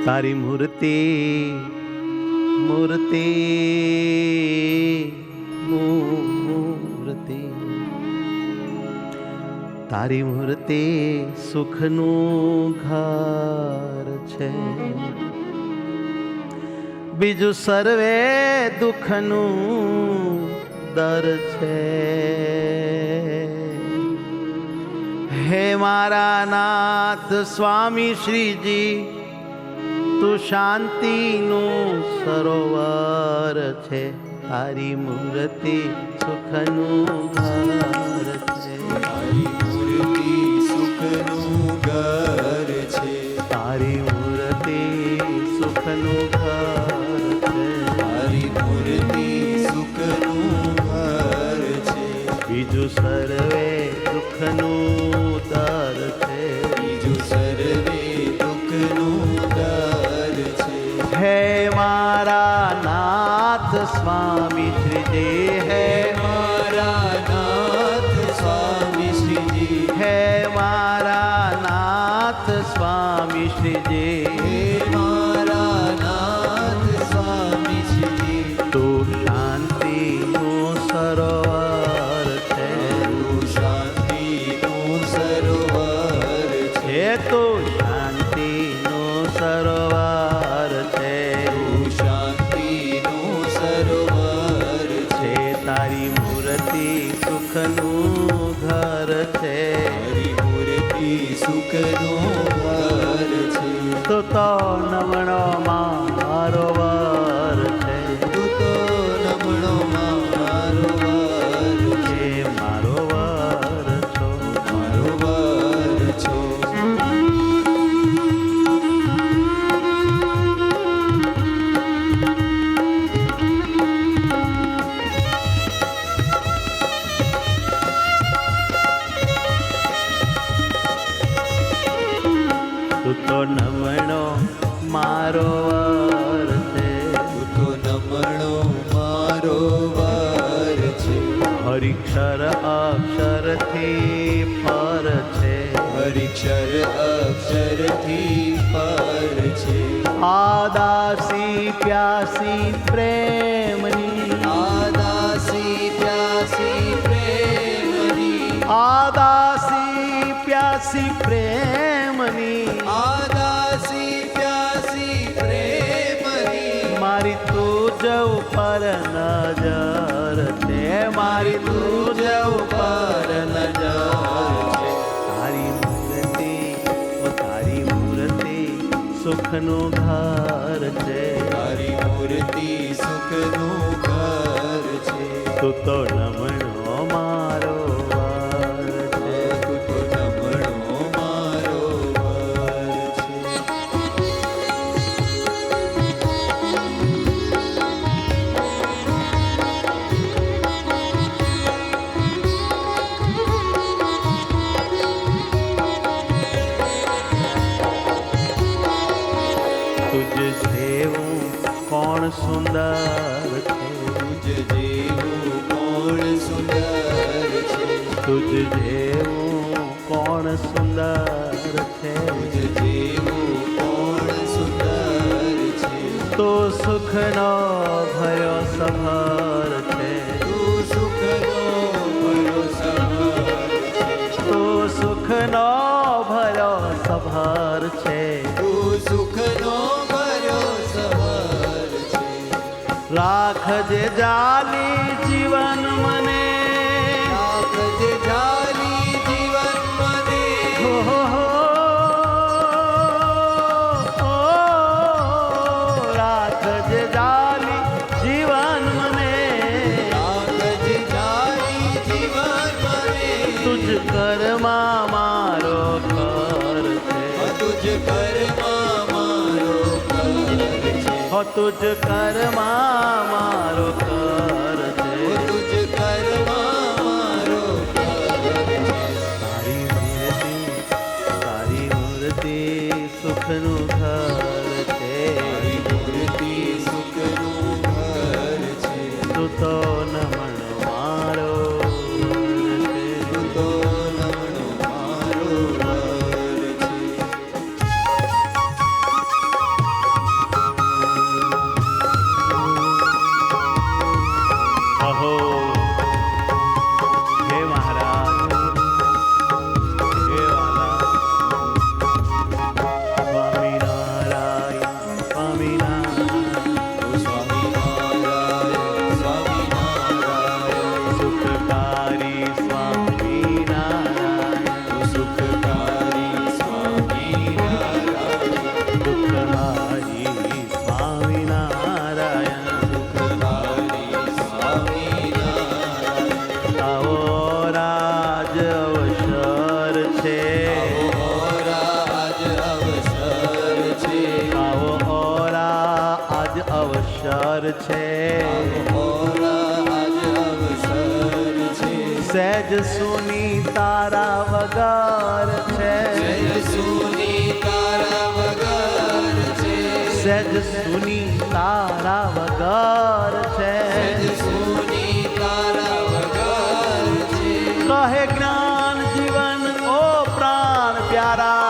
તારી મૂર્તિ મૂર્તિ મૂર્તિ તારી મૂર્તિ સુખનું ઘર છે, બીજું સર્વે દુઃખનું દર છે. હે મારા નાથ સ્વામી શ્રીજી, તું શાંતિનું સરોવર છે, તારી મૂર્તિ સુખનું ઘર છે. તારી મૂર્તિ સુખનું ઘર છે, તારી મૂર્તિ સુખનું ઘર છે, તારી મૂર્તિ સુખનું ઘર છે, બીજું સર્વે દુઃખનું દર છે, બીજું સર્વે દુઃખનું દર છે. હે મારા નાથ સ્વામી શ્રીજી, હે મારા નાથ સ્વામી શ્રીજી, હે મારા નાથ સ્વામી શ્રીજી, હે મારા નાથ સ્વામી શ્રીજી, તું શાંતિનું સરોવર છે, તું શાંતિનું સરોવર છે, હે તું શાંતિનું સરોવર છે, તું શાંતિનું સરોવર છે. છે તારી મૂર્તિ સુખનું ઘર છે, તારી મૂર્તિ સુખનું ઘર છે. તો નમણો મારો વર છે, તું તો નમણો મારો વર છે, હે મારો વર છો. મારો વર છો. તું તો નમણો મારો વર છે, તું તો નમણો મારો વર છે, હરિક્ષર અક્ષરથી પર છે, હરિક્ષર અક્ષરથી પર છે. આદાસી પ્યાસી પ્રેમની, આદાસી પ્યાસી પ્રેમની, આદાસી પ્યાસી પ્રેમની, આદાસી પ્યાસી પ્રેમની, મારી તુજ ઉપર નજર છે, મારી તુજ ઉપર નજર છે. તારી મૂર્તિ ઓ તારી મૂર્તિ સુખનું ઘર છે, તારી મૂર્તિ સુખનું ઘર છે. તું તો નમણો મારો વર છે. તું તો નમણો મારો વર છે. તુજ જેવું કોણ સુંદર છે, તુજ જેવું કોણ સુંદર છે, તુજ જેવું કોણ સુંદર છે, તુજ જેવું કોણ સુંદર છે. તો સુખનો ભયો સભર છે, તું સુખનો ભયો સભર છે, તો સુખનો ભયો સભર છે. તું સુખનો ભયો સભર છે. રાખજે જાલી જીવન મને, રાખજે જાલી જીવન મને, હો હો હો. રાખજે જાલી જીવન મને, રાખજે જાલી જીવન મને. તુજ કર્મા મારો ઘર છે, તુજ કર્મા મારો ઘર છે, હો તુજ કર્મા મારો ઘર છે. તુજ કર્મા મારો ઘર છે. તારી મૂર્તિ સુખનું ઘર છે, તારી મૂર્તિ સુખનું ઘર છે. તું તો નમણ મારો વર છે. તું તો નમણો મારો વર છે. અવસર છે, આજ અવસર છે, સહેજ સુની તારા વગર છે, સહેજ સુની તારા વગર છે, સહેજ સુની તારા વગર છે, સહેજ સુની તારા વગર છે, કહે જ્ઞાન જીવન ઓ પ્રાણ પ્યારા,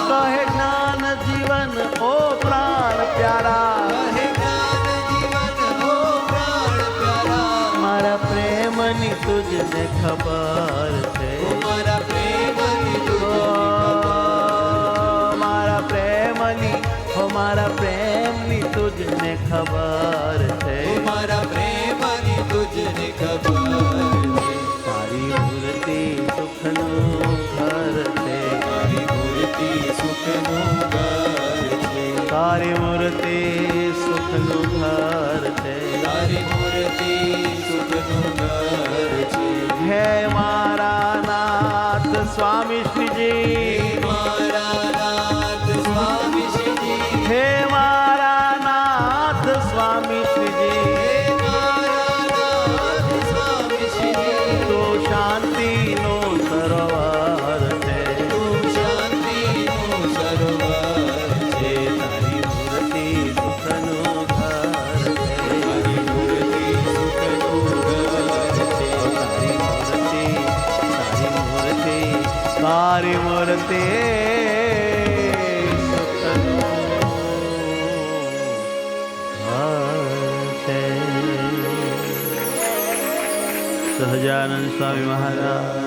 કહે જ્ઞાન જીવન ઓ પ્રાણ પ્યારા, કહે જ્ઞાન જીવન ઓ પ્રાણ પ્યારા, મારા પ્રેમની તુજને ખબર છે, મારા પ્રેમની મારા પ્રેમની મારા પ્રેમની તુજને ખબર છે, મારા પ્રેમની તુજને ખબર છે, તારી મૂર્તિ સુખનું ઘર છે, તારી મૂર્તિ સુખનું ઘર છે, તારી મૂર્તિ સુખનું ઘર છે, તારી મૂર્તિ સુખનું ઘર છે, હે મારા નાથ સ્વામી શ્રીજી, મારા નાથ સ્વામી શ્રીજી, હે મારા નાથ સ્વામી શ્રીજી, મારા નાથ સ્વામી શ્રીજી, તો શાંતિનો સરોવર છે, તું શાંતિનું સરોવર છે, તારી મૂર્તિ સુખનું ઘર છે, તારી મૂર્તિ સુખનું ઘર છે, તારી મૂર્તિ તારી મૂર્તિ સુખનું ઘર છે. સહજાનંદ સ્વામી મહારાજ